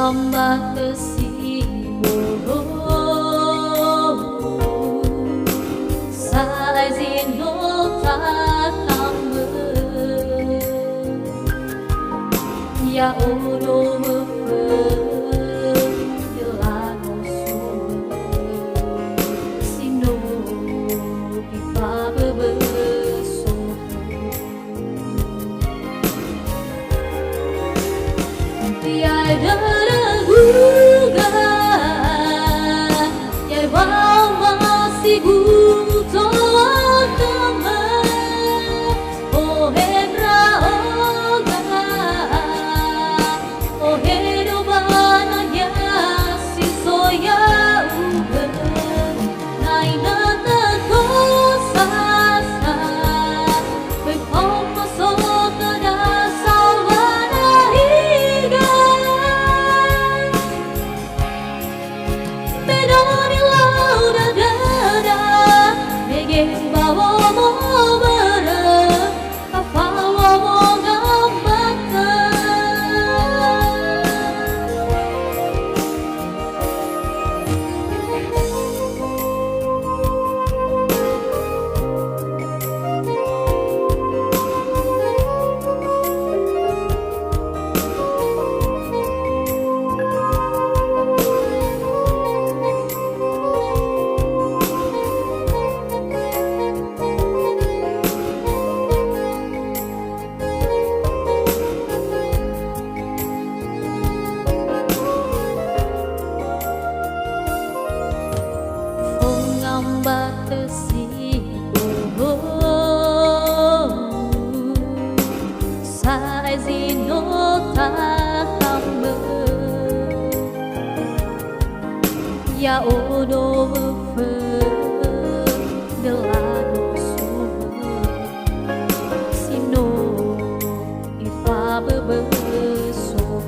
membatasi sai zino tatame ya ono sino ipabe tiada raguga ya masih guto tama oh hendra oga oh hedo bana ya si soya uga nai nata kosasa bekomo soka da salvana higa Menoni lauda dada Nege bawa mo bareng Kafawa mo gambata Batasi sai zino tatame ya ono delano suma sino ifa bebeso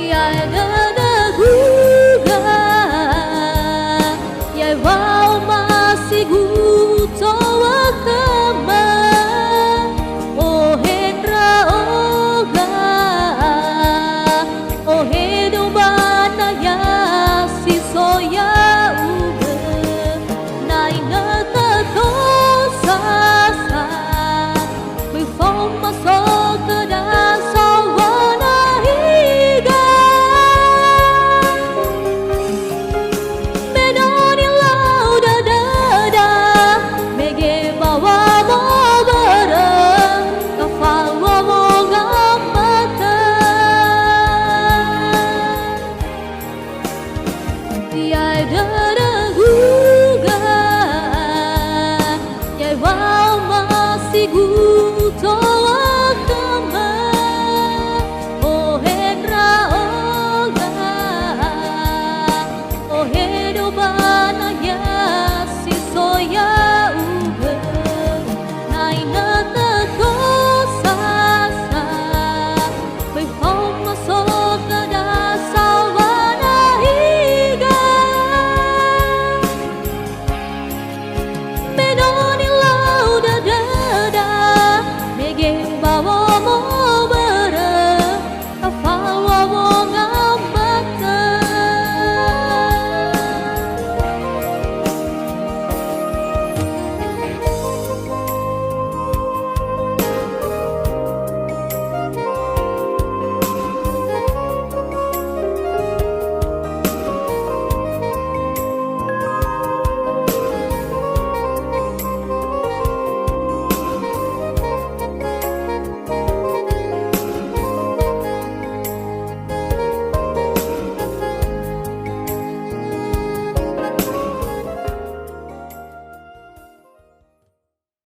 ya masih guto agama oh hendra oga oh hedo bana ya si soya uga nai nata kosasa before masuk ke dasar wana higa tiada